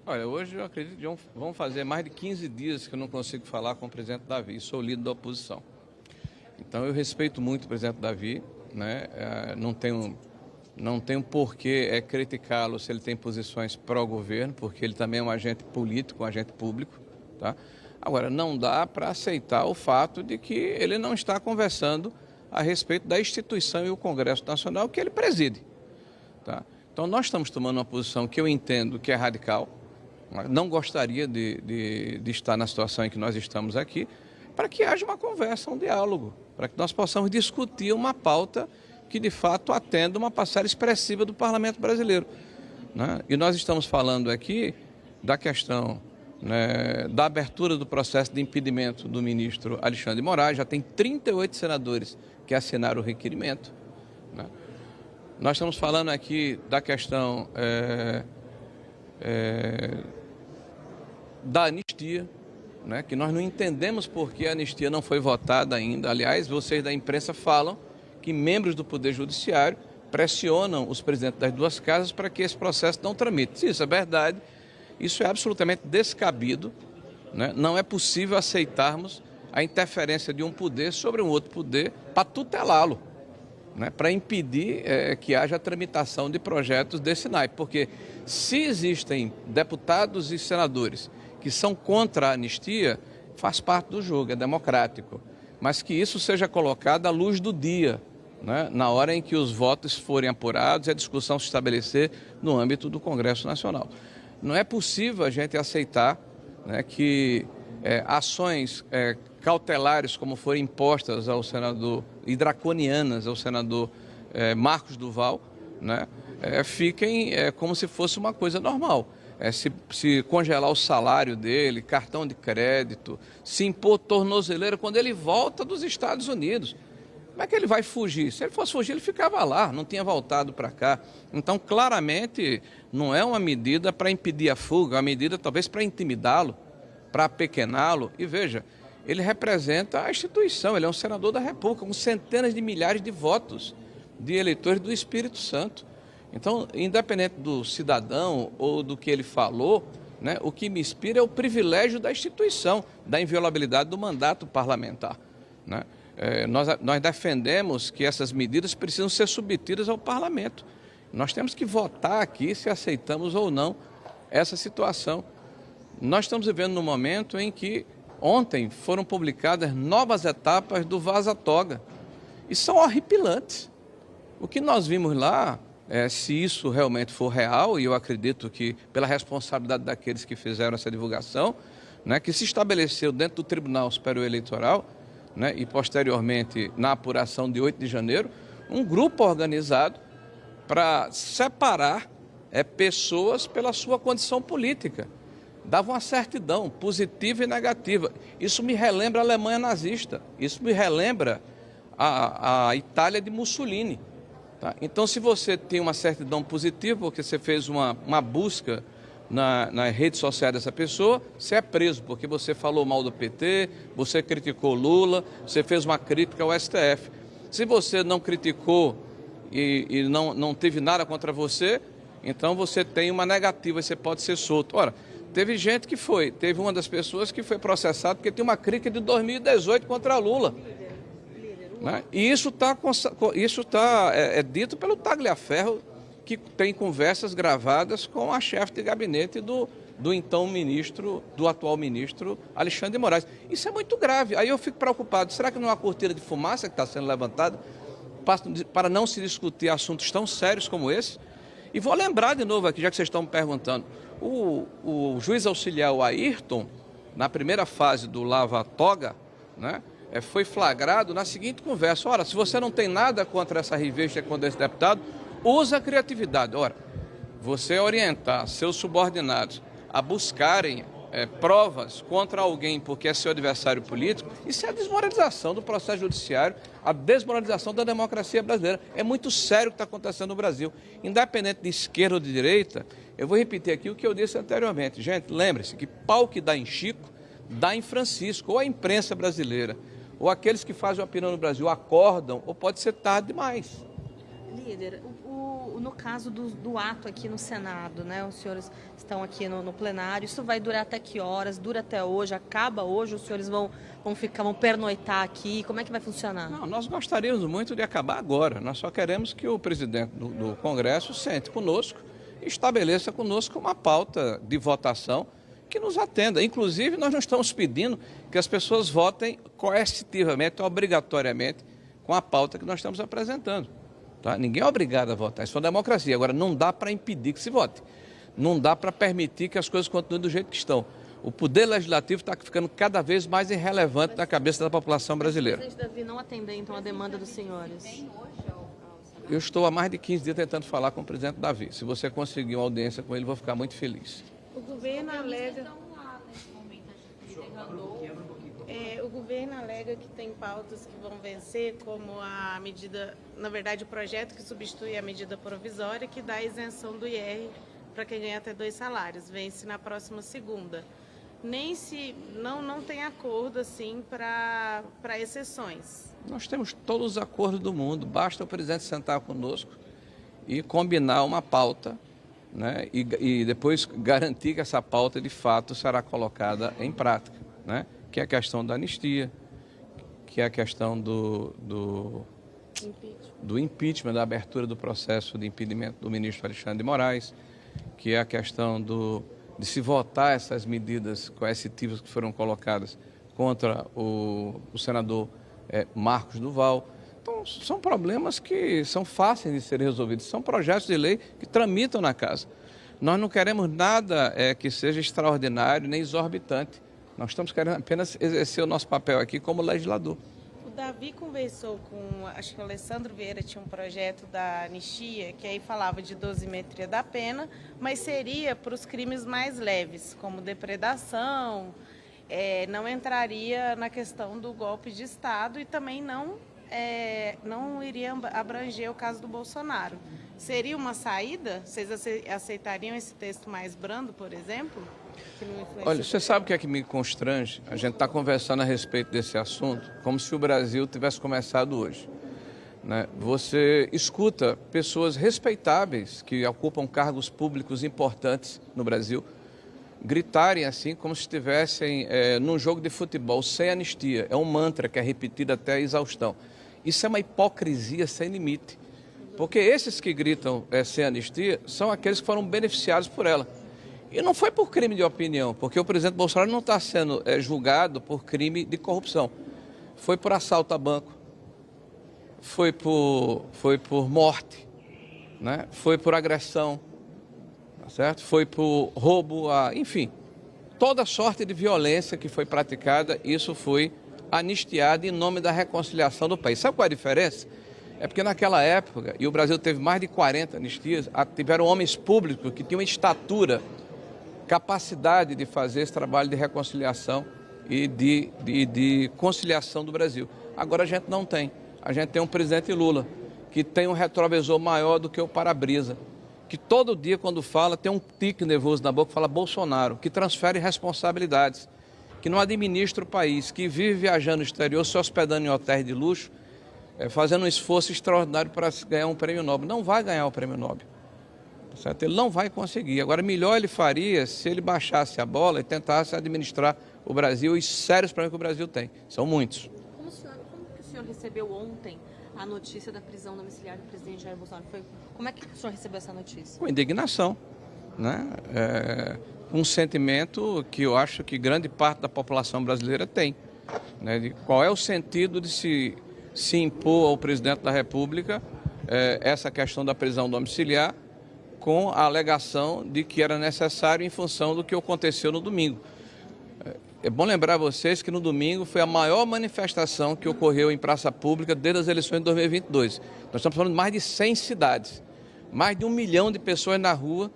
Olha, hoje eu acredito que vão fazer mais de 15 dias que eu não consigo falar com o presidente Davi, e sou líder da oposição. Então eu respeito muito o presidente Davi, né? Não tenho porquê criticá-lo se ele tem posições pró-governo, porque ele também é um agente político, um agente público, tá? Agora, não dá para aceitar o fato de que ele não está conversando a respeito da instituição e o Congresso Nacional que ele preside, tá? Então nós estamos tomando uma posição que eu entendo que é radical. Não gostaria de estar na situação em que nós estamos aqui, para que haja uma conversa, um diálogo, para que nós possamos discutir uma pauta que, de fato, atenda uma parcela expressiva do Parlamento brasileiro, né? E nós estamos falando aqui da questão, né, da abertura do processo de impedimento do ministro Alexandre de Moraes. Já tem 38 senadores que assinaram o requerimento, né? Nós estamos falando aqui da questão da anistia, né, que nós não entendemos por que a anistia não foi votada ainda. Aliás, vocês da imprensa falam que membros do Poder Judiciário pressionam os presidentes das duas casas para que esse processo não tramite. Se isso é verdade, isso é absolutamente descabido, né? Não é possível aceitarmos a interferência de um poder sobre um outro poder para tutelá-lo, né, para impedir que haja a tramitação de projetos desse naipe. Porque se existem deputados e senadores que são contra a anistia, faz parte do jogo, é democrático. Mas que isso seja colocado à luz do dia, né, na hora em que os votos forem apurados e a discussão se estabelecer no âmbito do Congresso Nacional. Não é possível a gente aceitar, né, que ações cautelares como foram impostas ao senador e draconianas ao senador Marcos Duval, né, fiquem como se fosse uma coisa normal. Se congelar o salário dele, cartão de crédito, se impor tornozeleira quando ele volta dos Estados Unidos. Como é que ele vai fugir? Se ele fosse fugir, ele ficava lá, não tinha voltado para cá. Então, claramente, não é uma medida para impedir a fuga, é uma medida talvez para intimidá-lo, para apequená-lo. E veja, ele representa a instituição, ele é um senador da República, com centenas de milhares de votos de eleitores do Espírito Santo. Então, independente do cidadão ou do que ele falou, né, o que me inspira é o privilégio da instituição, da inviolabilidade do mandato parlamentar, né? Nós defendemos que essas medidas precisam ser submetidas ao parlamento. Nós temos que votar aqui se aceitamos ou não essa situação. Nós estamos vivendo num momento em que ontem foram publicadas novas etapas do Vaza Toga e são horripilantes. O que nós vimos lá, se isso realmente for real, e eu acredito que pela responsabilidade daqueles que fizeram essa divulgação, né, que se estabeleceu dentro do Tribunal Superior Eleitoral, né, e posteriormente na apuração de 8 de janeiro, um grupo organizado para separar pessoas pela sua condição política. Dava uma certidão positiva e negativa. Isso me relembra a Alemanha nazista, isso me relembra a Itália de Mussolini. Tá? Então, se você tem uma certidão positiva, porque você fez uma busca na rede social dessa pessoa, você é preso, porque você falou mal do PT, você criticou Lula, você fez uma crítica ao STF. Se você não criticou e não teve nada contra você, então você tem uma negativa, você pode ser solto. Ora, teve gente que teve uma das pessoas que foi processada porque tem uma crítica de 2018 contra Lula. Né? E isso está dito pelo Tagliaferro, que tem conversas gravadas com a chefe de gabinete do então ministro, do atual ministro Alexandre de Moraes. Isso é muito grave. Aí eu fico preocupado, será que não é uma cortina de fumaça que está sendo levantada para não se discutir assuntos tão sérios como esse? E vou lembrar de novo aqui, já que vocês estão me perguntando, o juiz auxiliar o Ayrton, na primeira fase do Lava Toga, né, foi flagrado na seguinte conversa: ora, se você não tem nada contra essa revista contra esse deputado, usa a criatividade. Ora, você orientar seus subordinados a buscarem provas contra alguém porque é seu adversário político, isso é a desmoralização do processo judiciário, a desmoralização da democracia brasileira. É muito sério o que está acontecendo no Brasil. Independente de esquerda ou de direita, eu vou repetir aqui o que eu disse anteriormente. Gente, lembre-se que pau que dá em Chico, dá em Francisco, ou a imprensa brasileira, ou aqueles que fazem opinião no Brasil acordam, ou pode ser tarde demais. Líder, o No caso do ato aqui no Senado, né? Os senhores estão aqui no plenário, isso vai durar até que horas? Dura até hoje? Acaba hoje? Os senhores vão pernoitar aqui? Como é que vai funcionar? Não, nós gostaríamos muito de acabar agora. Nós só queremos que o presidente do Congresso sente conosco e estabeleça conosco uma pauta de votação que nos atenda. Inclusive, nós não estamos pedindo que as pessoas votem coercitivamente, obrigatoriamente, com a pauta que nós estamos apresentando. Tá? Ninguém é obrigado a votar, isso é uma democracia. Agora, não dá para impedir que se vote. Não dá para permitir que as coisas continuem do jeito que estão. O poder legislativo está ficando cada vez mais irrelevante na cabeça da população brasileira. Presidente Davi, não atender então a demanda dos senhores? Eu estou há mais de 15 dias tentando falar com o presidente Davi. Se você conseguir uma audiência com ele, vou ficar muito feliz. O governo alega... O governo alega que tem pautas que vão vencer, como a medida, na verdade, o projeto que substitui a medida provisória, que dá isenção do IR para quem ganha até 2 salários. Vence na próxima segunda. Não tem acordo assim para exceções. Nós temos todos os acordos do mundo, basta o presidente sentar conosco e combinar uma pauta, né, e depois garantir que essa pauta de fato será colocada em prática, né, que é a questão da anistia, que é a questão do impeachment, da abertura do processo de impedimento do ministro Alexandre de Moraes, que é a questão de se votar essas medidas coercitivas que foram colocadas contra o senador Marcos Duval. Então, são problemas que são fáceis de serem resolvidos, são projetos de lei que tramitam na casa. Nós não queremos nada que seja extraordinário nem exorbitante. Nós estamos querendo apenas exercer o nosso papel aqui como legislador. O Davi conversou com, acho que o Alessandro Vieira tinha um projeto da anistia, que aí falava de dosimetria da pena, mas seria para os crimes mais leves, como depredação, não entraria na questão do golpe de Estado e também não iria abranger o caso do Bolsonaro. Seria uma saída? Vocês aceitariam esse texto mais brando, por exemplo? Olha, você sabe o que é que me constrange? A gente está conversando a respeito desse assunto como se o Brasil tivesse começado hoje, né? Você escuta pessoas respeitáveis que ocupam cargos públicos importantes no Brasil gritarem assim como se estivessem num jogo de futebol sem anistia. É um mantra que é repetido até a exaustão. Isso é uma hipocrisia sem limite, porque esses que gritam sem anistia são aqueles que foram beneficiados por ela. E não foi por crime de opinião, porque o presidente Bolsonaro não está sendo julgado por crime de corrupção. Foi por assalto a banco, foi por morte, né? Foi por agressão, tá certo? Foi por roubo, enfim, toda sorte de violência que foi praticada, isso foi anistiado em nome da reconciliação do país. Sabe qual é a diferença? É porque naquela época, e o Brasil teve mais de 40 anistias, tiveram homens públicos que tinham estatura, capacidade de fazer esse trabalho de reconciliação e de conciliação do Brasil. Agora a gente não tem. A gente tem um presidente Lula que tem um retrovisor maior do que o para-brisa, que todo dia quando fala tem um tique nervoso na boca, fala Bolsonaro, que transfere responsabilidades, que não administra o país, que vive viajando no exterior, se hospedando em hotéis de luxo, fazendo um esforço extraordinário para ganhar um prêmio Nobel. Não vai ganhar o prêmio Nobel. Certo? Ele não vai conseguir. Agora, melhor ele faria se ele baixasse a bola e tentasse administrar o Brasil e os sérios problemas que o Brasil tem. São muitos. Como que o senhor recebeu ontem a notícia da prisão domiciliar do presidente Jair Bolsonaro? Como é que o senhor recebeu essa notícia? Com indignação, né? Um sentimento que eu acho que grande parte da população brasileira tem, né? De qual é o sentido de se impor ao presidente da República essa questão da prisão domiciliar, com a alegação de que era necessário em função do que aconteceu no domingo. É bom lembrar a vocês que no domingo foi a maior manifestação que ocorreu em praça pública desde as eleições de 2022. Nós estamos falando de mais de 100 cidades, mais de 1 milhão de pessoas na rua,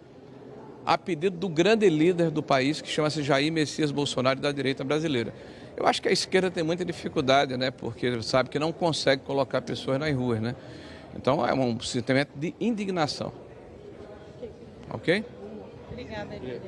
a pedido do grande líder do país, que chama-se Jair Messias Bolsonaro, da direita brasileira. Eu acho que a esquerda tem muita dificuldade, né, porque sabe que não consegue colocar pessoas nas ruas, né? Então é um sentimento de indignação. Ok? Obrigada, Líder.